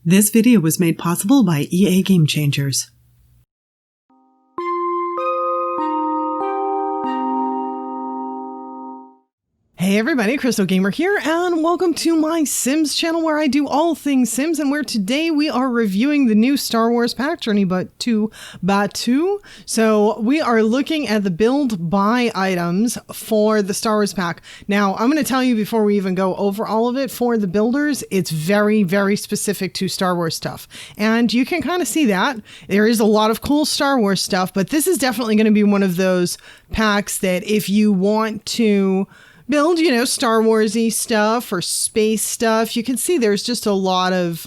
This video was made possible by EA Game Changers. Hey everybody, Crystal Gamer here, and welcome to my Sims channel where I do all things Sims, and where today we are reviewing the new Star Wars pack, Journey to Batuu. So we are looking at the build buy items for the Star Wars pack. Now, I'm going to tell you before we even go over all of it, for the builders, it's very, very specific to Star Wars stuff. And you can kind of see that. There is a lot of cool Star Wars stuff, but this is definitely going to be one of those packs that if you want to build, Star Wars-y stuff or space stuff, you can see there's just a lot of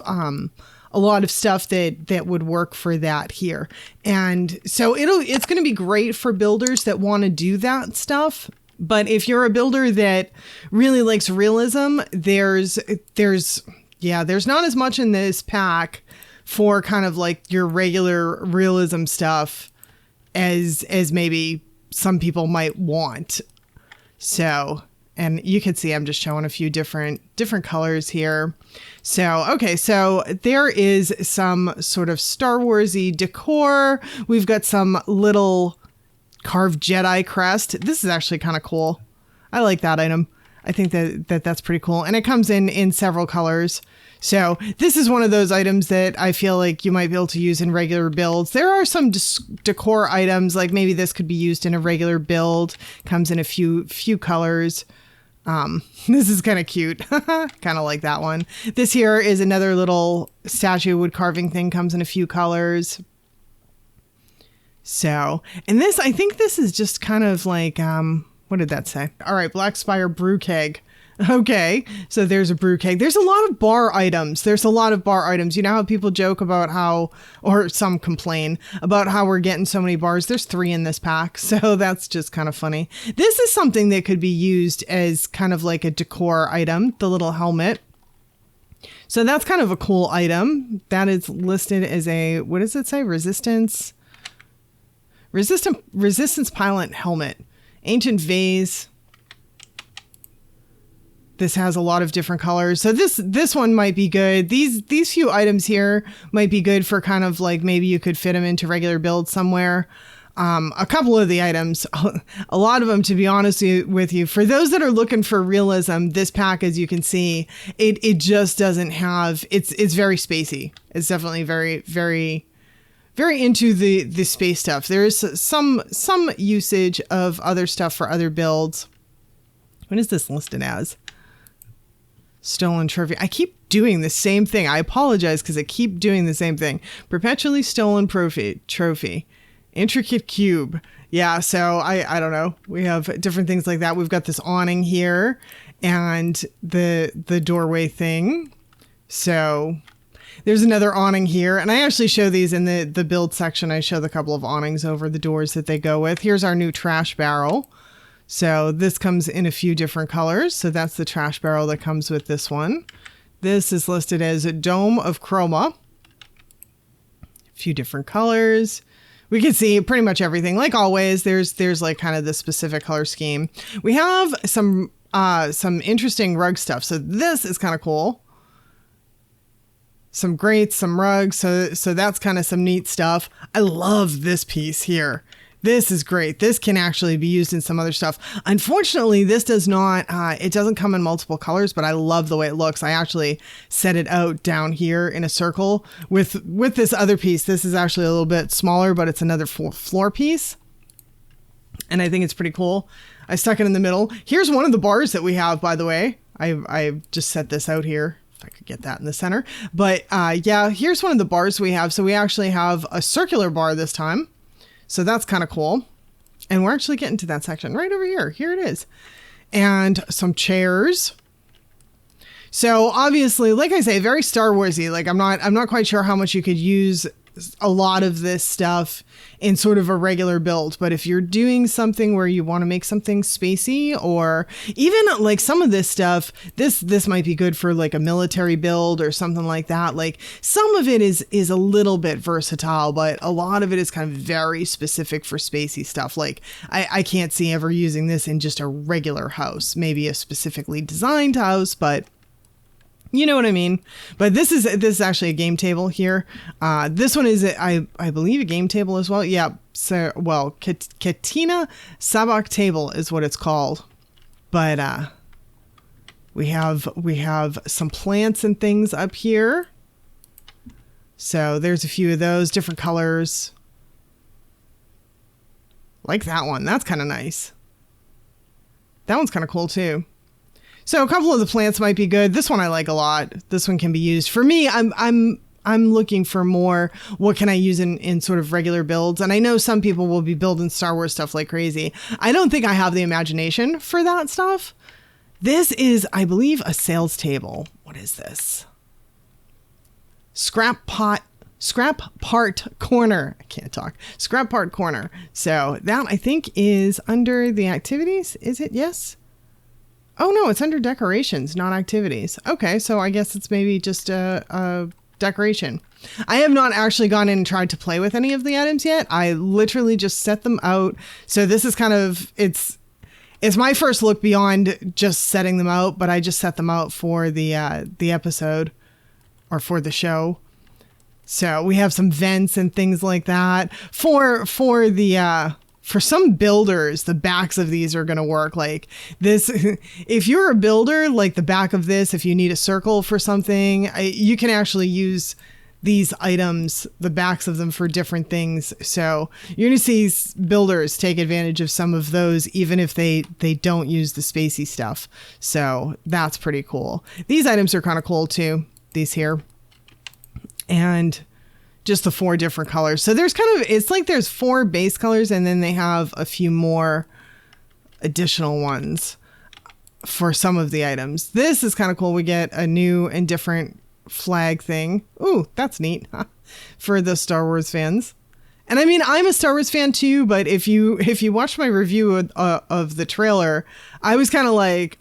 stuff that would work for that here. And so it's going to be great for builders that want to do that stuff. But if you're a builder that really likes realism, there's not as much in this pack for kind of like your regular realism stuff as maybe some people might want. So, and you can see I'm just showing a few different colors here. So, okay, so there is some sort of Star Wars-y decor. We've got some little carved Jedi crest. This is actually kind of cool. I like that item. I think that's pretty cool. And it comes in several colors. So this is one of those items that I feel like you might be able to use in regular builds. There are some decor items, like maybe this could be used in a regular build. Comes in a few colors. This is kind of cute. Kind of like that one. This here is another little statue wood carving thing. Comes in a few colors. So, and this, I think this is just kind of like, what did that say? All right, Black Spire brew keg. Okay, so there's a brew keg. There's a lot of bar items. You know how people joke about how, or some complain about how we're getting so many bars. There's 3 in this pack, so that's just kind of funny. This is something that could be used as kind of like a decor item, the little helmet. So that's kind of a cool item. That is listed as a, what does it say? Resistance pilot helmet. Ancient vase. This has a lot of different colors. So this one might be good. These few items here might be good for kind of like maybe you could fit them into regular builds somewhere. A couple of the items, a lot of them, to be honest with you, for those that are looking for realism, this pack, as you can see, it just doesn't have, it's very spacey. It's definitely very, very, very into the space stuff. There is some usage of other stuff for other builds. What is this listed as? Stolen trophy. I keep doing the same thing. I apologize because I keep doing the same thing. Perpetually stolen trophy. Intricate cube. Yeah, so I don't know. We have different things like that. We've got this awning here and the doorway thing. So there's another awning here. And I actually show these in the build section. I show the couple of awnings over the doors that they go with. Here's our new trash barrel. So this comes in a few different colors. So that's the trash barrel that comes with this one. This is listed as a Dome of Chroma. A few different colors. We can see pretty much everything. Like always, there's like kind of the specific color scheme. We have some interesting rug stuff. So this is kind of cool. Some grates, some rugs. So that's kind of some neat stuff. I love this piece here. This is great. This can actually be used in some other stuff. Unfortunately, this does not, it doesn't come in multiple colors, but I love the way it looks. I actually set it out down here in a circle with this other piece. This is actually a little bit smaller, but it's another floor piece. And I think it's pretty cool. I stuck it in the middle. Here's one of the bars that we have, by the way. I just set this out here. If I could get that in the center. But yeah, here's one of the bars we have. So we actually have a circular bar this time. So that's kind of cool. And we're actually getting to that section right over here. Here it is. And some chairs. So obviously, like I say, very Star Wars-y. Like I'm not quite sure how much you could use a lot of this stuff in sort of a regular build. But if you're doing something where you want to make something spacey, or even like some of this stuff, this might be good for like a military build or something like that. Like some of it is a little bit versatile, but a lot of it is kind of very specific for spacey stuff. Like I can't see ever using this in just a regular house, maybe a specifically designed house, but You know what I mean? But this is actually a game table here. This one is, I believe, a game table as well. Yeah. So, well, Katina Sabak table is what it's called. But we have some plants and things up here. So there's a few of those different colors. Like that one. That's kind of nice. That one's kind of cool too. So a couple of the plants might be good. This one I like a lot. This one can be used. For me, I'm looking for more, what can I use in sort of regular builds? And I know some people will be building Star Wars stuff like crazy. I don't think I have the imagination for that stuff. This is, I believe, a sales table. What is this? Scrap part corner. I can't talk. Scrap part corner. So that I think is under the activities. Is it? Yes. Oh no, it's under decorations, not activities. Okay, so I guess it's maybe just a decoration. I have not actually gone in and tried to play with any of the items yet. I literally just set them out. So this is kind of, it's my first look beyond just setting them out, but I just set them out for the episode or for the show. So we have some vents and things like that for some builders. The backs of these are going to work like this. If you're a builder, like the back of this, if you need a circle for something, you can actually use these items, the backs of them, for different things. So you're going to see builders take advantage of some of those, even if they don't use the spacey stuff. So that's pretty cool. These items are kind of cool too. These here. And just the 4 different colors. So there's kind of, it's like there's 4 base colors and then they have a few more additional ones for some of the items. This is kind of cool. We get a new and different flag thing. Ooh, that's neat for the Star Wars fans. And I mean, I'm a Star Wars fan too, but if you watch my review of the trailer, I was kind of like,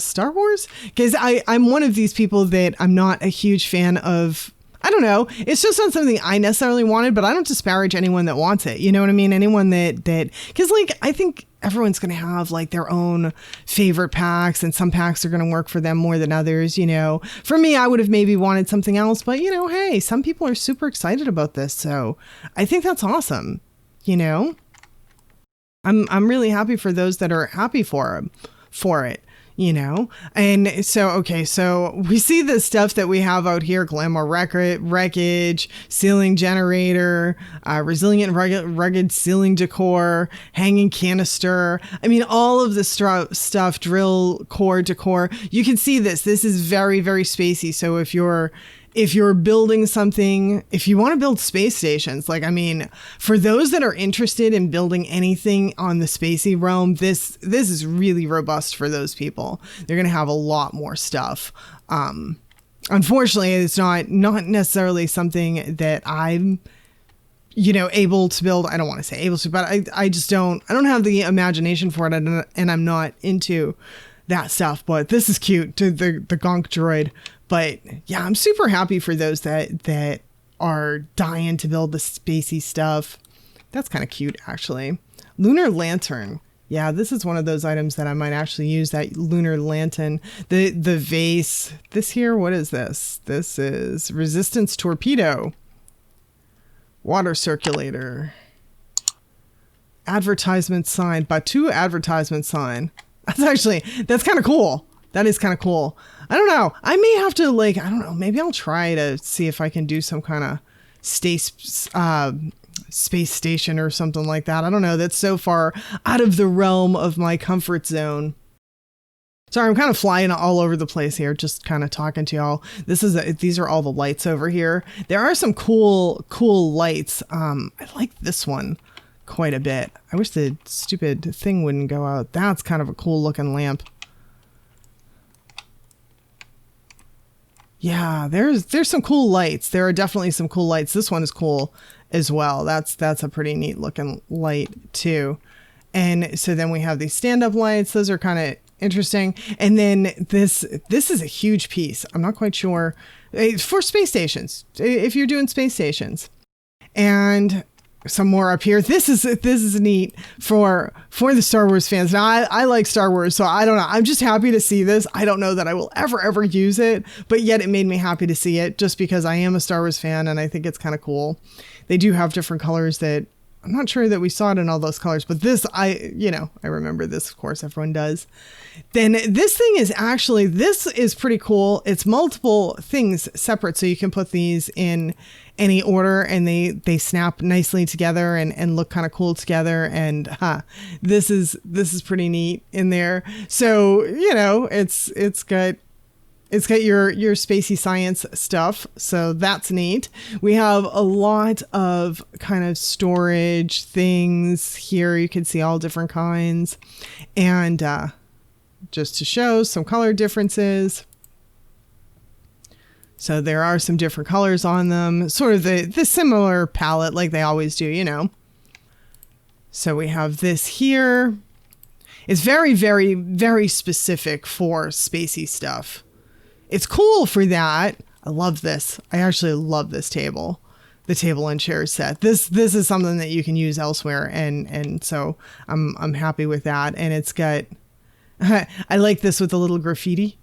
Star Wars? Because I'm one of these people that I'm not a huge fan of. I don't know. It's just not something I necessarily wanted, but I don't disparage anyone that wants it. You know what I mean? Anyone that, because like, I think everyone's going to have like their own favorite packs, and some packs are going to work for them more than others. You know, for me, I would have maybe wanted something else, but you know, hey, some people are super excited about this. So I think that's awesome. You know, I'm really happy for those that are happy for it. You know, and so, okay, so we see the stuff that we have out here: glamour wreckage, ceiling generator, resilient rugged ceiling decor, hanging canister. I mean, all of the stuff, drill core decor. You can see this is very, very spacey. So if you're building something, if you want to build space stations, like, I mean, for those that are interested in building anything on the spacey realm, this is really robust for those people. They're going to have a lot more stuff. Unfortunately, it's not necessarily something that I'm, you know, able to build. I don't want to say able to, but I just don't have the imagination for it, and I'm not into that stuff. But this is cute, to the gonk droid. But yeah, I'm super happy for those that are dying to build the spacey stuff. That's kind of cute, actually. Lunar lantern. Yeah, this is one of those items that I might actually use, that lunar lantern. The vase. This here, what is this? This is resistance torpedo. Water circulator. Advertisement sign. Batuu advertisement sign. That's kind of cool. That is kind of cool. I don't know. I may have to, like, I don't know. Maybe I'll try to see if I can do some kind of space station or something like that. I don't know. That's so far out of the realm of my comfort zone. Sorry, I'm kind of flying all over the place here, just kind of talking to y'all. These are all the lights over here. There are some cool lights. I like this one quite a bit. I wish the stupid thing wouldn't go out. That's kind of a cool looking lamp. Yeah, there's some cool lights. There are definitely some cool lights. This one is cool as well. That's a pretty neat looking light too. And so then we have these stand-up lights. Those are kind of interesting. And then this is a huge piece. I'm not quite sure. For space stations, if you're doing space stations. And some more up here. This is neat for the Star Wars fans. Now I like Star Wars, so I don't know. I'm just happy to see this. I don't know that I will ever use it, but yet it made me happy to see it just because I am a Star Wars fan and I think it's kind of cool. They do have different colors that I'm not sure that we saw it in all those colors, but this, I remember this, of course, everyone does. Then this thing is actually, this is pretty cool. It's multiple things separate, so you can put these in any order and they snap nicely together and look kind of cool together. And this is pretty neat in there. So, it's got your spacey science stuff. So that's neat. We have a lot of kind of storage things here. You can see all different kinds. And just to show some color differences. So there are some different colors on them, sort of the similar palette like they always do, So we have this here. It's very, very, very specific for spacey stuff. It's cool for that. I love this. I actually love this table, the table and chair set. This is something that you can use elsewhere, and so I'm happy with that. And it's got, I like this with the little graffiti.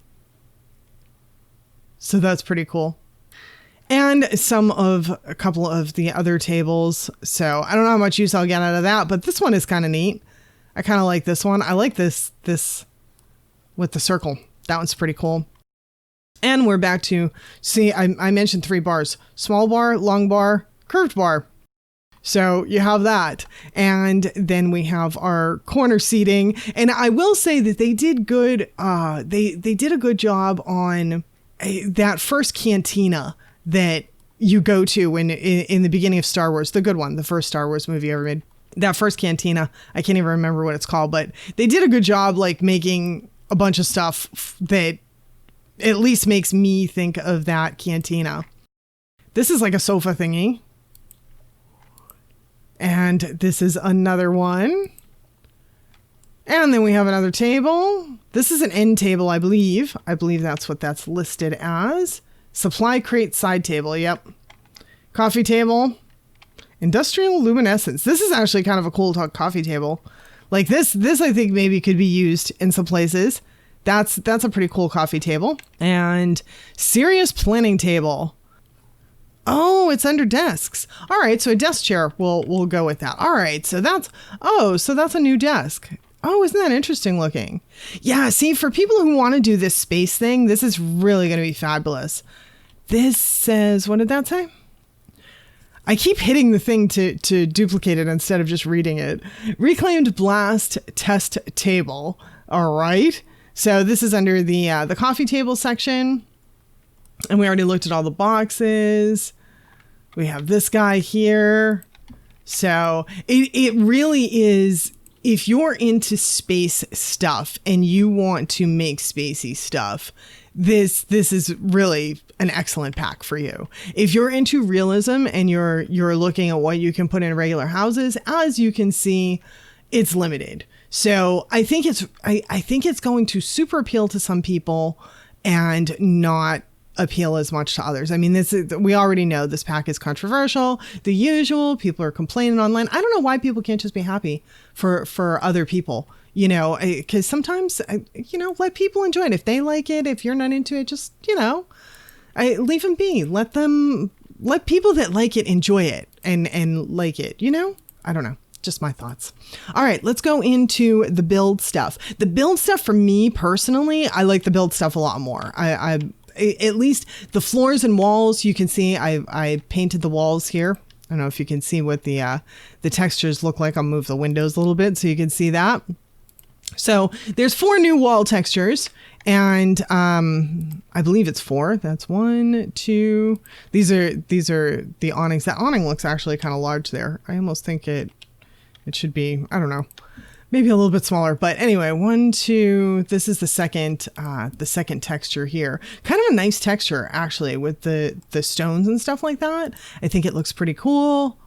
So that's pretty cool. And a couple of the other tables. So I don't know how much use I'll get out of that, but this one is kind of neat. I kind of like this one. I like this with the circle. That one's pretty cool. And we're back to, see, I mentioned 3 bars: small bar, long bar, curved bar. So you have that. And then we have our corner seating. And I will say that they did good. They did a good job on that first cantina that you go to in the beginning of Star Wars, the good one, the first Star Wars movie ever made. That first cantina, I can't even remember what it's called, but they did a good job like making a bunch of stuff that at least makes me think of that cantina. This is like a sofa thingy. And this is another one. And then we have another table. This is an end table, I believe. I believe that's what that's listed as. Supply crate side table. Yep. Coffee table. Industrial luminescence. This is actually kind of a cool coffee table. Like this I think maybe could be used in some places. That's a pretty cool coffee table. And serious planning table. Oh, it's under desks. All right, so a desk chair. We'll go with that. All right, so that's a new desk. Oh, isn't that interesting looking? Yeah, see, for people who want to do this space thing, this is really going to be fabulous. This says, what did that say? I keep hitting the thing to duplicate it instead of just reading it. Reclaimed blast test table. All right. So this is under the coffee table section. And we already looked at all the boxes. We have this guy here. So it really is, if you're into space stuff and you want to make spacey stuff, this is really an excellent pack for you. If you're into realism and you're looking at what you can put in regular houses, as you can see, it's limited. So I think it's going to super appeal to some people and not appeal as much to others. I mean, we already know this pack is controversial. The usual, people are complaining online. I don't know why people can't just be happy for other people, because sometimes, let people enjoy it. If they like it, if you're not into it, just, leave them be. Let people that like it enjoy it and like it, I don't know. Just my thoughts. All right, let's go into the build stuff. The build stuff for me personally, I like the build stuff a lot more. I at least the floors and walls, you can see I painted the walls here. I don't know if you can see what the textures look like. I'll move the windows a little bit so you can see that. So there's 4 new wall textures, and I believe it's 4. That's 1, 2. These are the awnings. That awning looks actually kind of large there. I almost think it should be, I don't know, maybe a little bit smaller. But anyway, 1, 2, this is the second texture here. Kind of a nice texture, actually, with the stones and stuff like that. I think it looks pretty cool.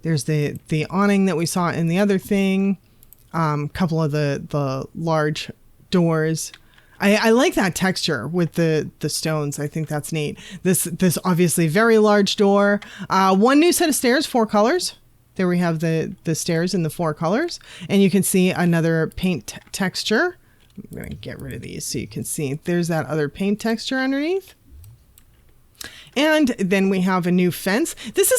There's the awning that we saw in the other thing. Couple of the large doors. I like that texture with the stones. I think that's neat. This obviously very large door. One new set of stairs, 4 colors. There we have the stairs in the 4 colors. And you can see another paint texture. I'm going to get rid of these so you can see. There's that other paint texture underneath. And then we have a new fence. This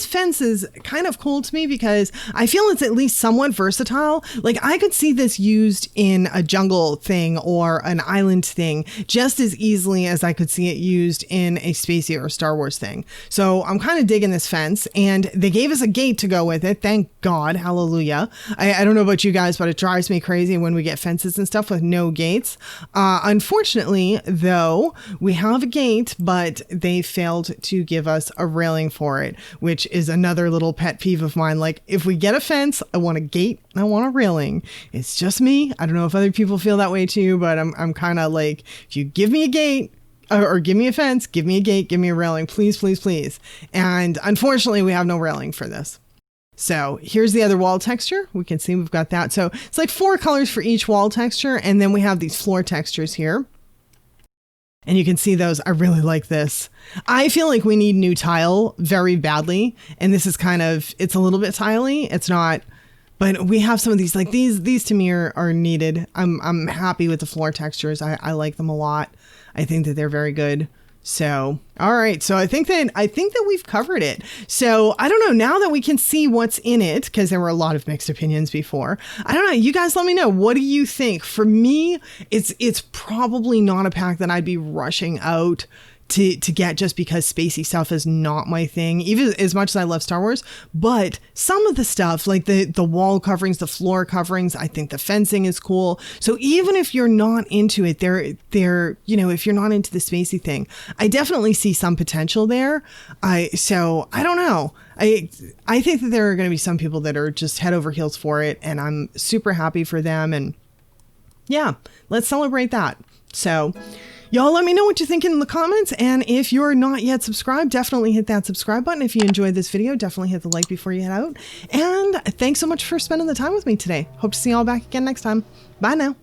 fence is kind of cool to me because I feel it's at least somewhat versatile. Like I could see this used in a jungle thing or an island thing just as easily as I could see it used in a spacey or Star Wars thing. So I'm kind of digging this fence, and they gave us a gate to go with it. Thank God. Hallelujah. I don't know about you guys, but it drives me crazy when we get fences and stuff with no gates. Unfortunately, though, we have a gate, but they failed to give us a railing for it, which is another little pet peeve of mine. Like, if we get a fence, I want a gate and I want a railing. It's just me. I don't know if other people feel that way too, but I'm kind of like, if you give me a gate or give me a fence, give me a gate, give me a railing, please, please, please. And unfortunately, we have no railing for this. So here's the other wall texture. We can see we've got that. So it's like 4 colors for each wall texture. And then we have these floor textures here. And you can see those. I really like this. I feel like we need new tile very badly. And this is kind of, it's a little bit tiley. It's not, but we have some of these, like these to me are needed. I'm happy with the floor textures. I like them a lot. I think that they're very good. So, all right. So I think that we've covered it. So I don't know, now that we can see what's in it, because there were a lot of mixed opinions before. I don't know. You guys let me know. What do you think? For me, it's probably not a pack that I'd be rushing out to get just because spacey stuff is not my thing, even as much as I love Star Wars. But some of the stuff, like the wall coverings, the floor coverings, I think the fencing is cool. So even if you're not into it, they're if you're not into the spacey thing, I definitely see some potential there. So I don't know. I think that there are going to be some people that are just head over heels for it, and I'm super happy for them. And yeah, let's celebrate that. So y'all let me know what you think in the comments. And if you're not yet subscribed, definitely hit that subscribe button. If you enjoyed this video, definitely hit the like before you head out. And thanks so much for spending the time with me today. Hope to see y'all back again next time. Bye now.